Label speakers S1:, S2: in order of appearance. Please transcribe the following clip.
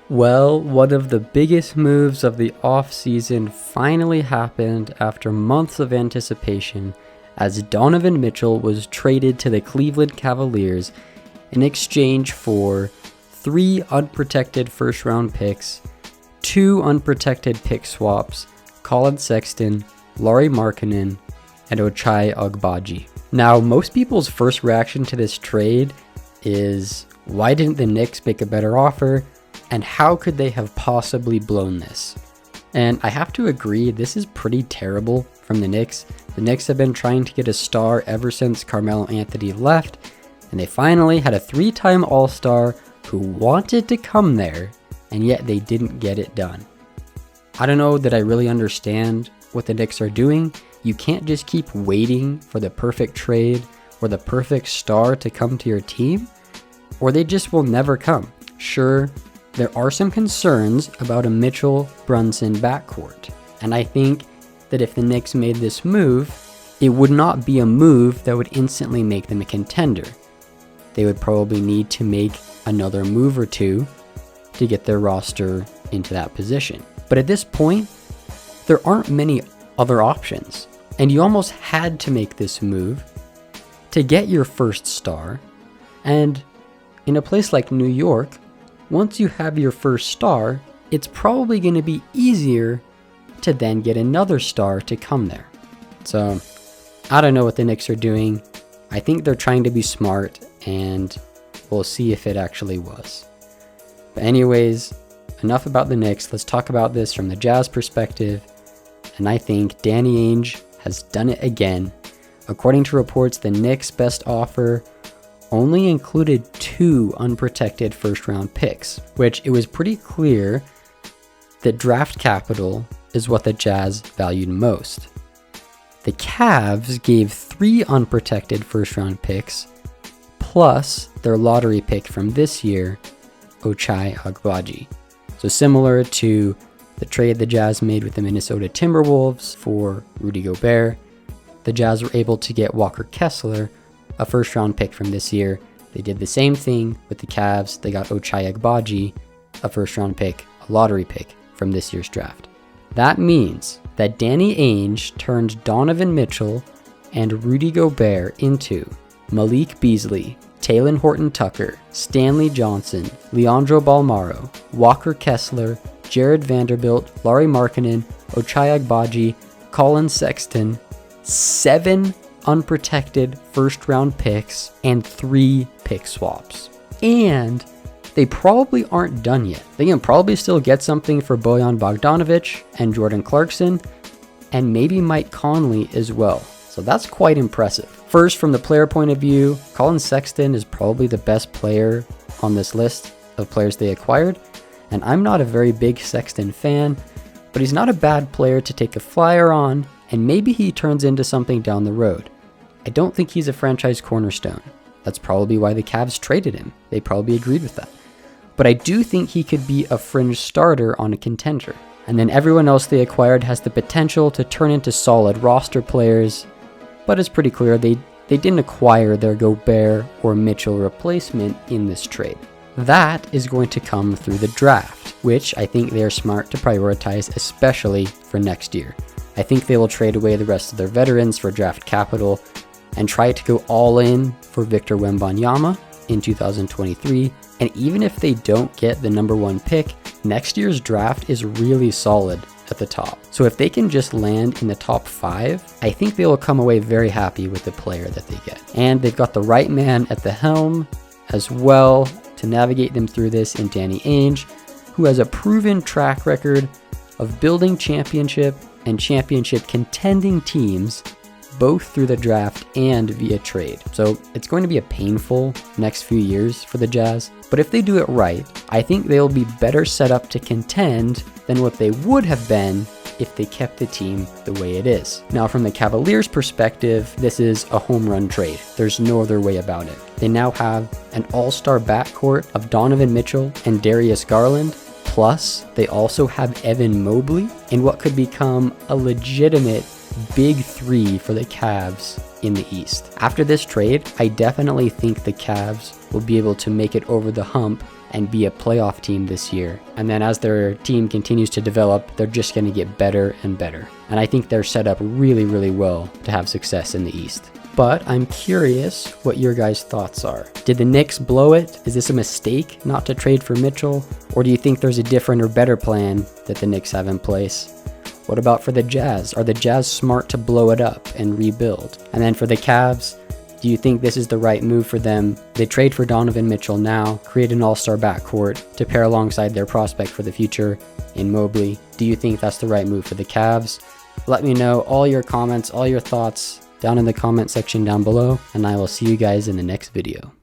S1: Well, one of the biggest moves of the offseason finally happened after months of anticipation as Donovan Mitchell was traded to the Cleveland Cavaliers in exchange for 3 unprotected first-round picks, 2 unprotected pick swaps, Collin Sexton, Lauri Markkanen, and Ochai Agbaji. Now, most people's first reaction to this trade is, why didn't the Knicks make a better offer? And how could they have possibly blown this? And I have to agree, this is pretty terrible from the Knicks. The Knicks have been trying to get a star ever since Carmelo Anthony left, and they finally had a 3-time All-Star who wanted to come there, and yet they didn't get it done. I don't know that I really understand what the Knicks are doing. You can't just keep waiting for the perfect trade or the perfect star to come to your team, or they just will never come. Sure, there are some concerns about a Mitchell-Brunson backcourt, and I think that if the Knicks made this move, it would not be a move that would instantly make them a contender. They would probably need to make another move or two to get their roster into that position. But at this point, there aren't many other options, and you almost had to make this move to get your first star, and in a place like New York, once you have your first star, it's probably going to be easier to then get another star to come there. So, I don't know what the Knicks are doing. I think they're trying to be smart, and we'll see if it actually was. But anyways, enough about the Knicks. Let's talk about this from the Jazz perspective. And I think Danny Ainge has done it again. According to reports, the Knicks' best offer only included 2 unprotected first-round picks, which it was pretty clear that draft capital is what the Jazz valued most. The Cavs gave 3 unprotected first-round picks, plus their lottery pick from this year, Ochai Agbaji. So similar to the trade the Jazz made with the Minnesota Timberwolves for Rudy Gobert, the Jazz were able to get Walker Kessler, a first-round pick from this year. They did the same thing with the Cavs. They got Ochai Agbaji, a first-round pick, a lottery pick from this year's draft. That means that Danny Ainge turned Donovan Mitchell and Rudy Gobert into Malik Beasley, Talen Horton-Tucker, Stanley Johnson, Leandro Balmaro, Walker Kessler, Jared Vanderbilt, Lauri Markkanen, Ochai Agbaji, Collin Sexton, 7 unprotected first-round picks, and 3 pick swaps. And they probably aren't done yet. They can probably still get something for Bojan Bogdanovic and Jordan Clarkson, and maybe Mike Conley as well. So that's quite impressive. First, from the player point of view, Collin Sexton is probably the best player on this list of players they acquired, and I'm not a very big Sexton fan, but he's not a bad player to take a flyer on, and maybe he turns into something down the road. I don't think he's a franchise cornerstone. That's probably why the Cavs traded him. They probably agreed with that. But I do think he could be a fringe starter on a contender. And then everyone else they acquired has the potential to turn into solid roster players, but it's pretty clear they didn't acquire their Gobert or Mitchell replacement in this trade. That is going to come through the draft, which I think they are smart to prioritize, especially for next year. I think they will trade away the rest of their veterans for draft capital and try to go all in for Victor Wembanyama in 2023. And even if they don't get the number 1 pick, next year's draft is really solid at the top. So if they can just land in the top 5, I think they will come away very happy with the player that they get. And they've got the right man at the helm as well to navigate them through this in Danny Ainge, who has a proven track record of building championship and championship contending teams both through the draft and via trade. So it's going to be a painful next few years for the Jazz, but if they do it right, I think they'll be better set up to contend than what they would have been if they kept the team the way it is. Now, from the Cavaliers' perspective, this is a home run trade. There's no other way about it. They now have an all-star backcourt of Donovan Mitchell and Darius Garland. Plus, they also have Evan Mobley in what could become a legitimate big 3 for the Cavs in the East. After this trade, I definitely think the Cavs will be able to make it over the hump and be a playoff team this year. And then as their team continues to develop, they're just going to get better and better. And I think they're set up really, really well to have success in the East. But I'm curious what your guys' thoughts are. Did the Knicks blow it? Is this a mistake not to trade for Mitchell? Or do you think there's a different or better plan that the Knicks have in place? What about for the Jazz? Are the Jazz smart to blow it up and rebuild? And then for the Cavs, do you think this is the right move for them? They trade for Donovan Mitchell now, create an all-star backcourt to pair alongside their prospect for the future in Mobley. Do you think that's the right move for the Cavs? Let me know all your comments, all your thoughts down in the comment section down below, and I will see you guys in the next video.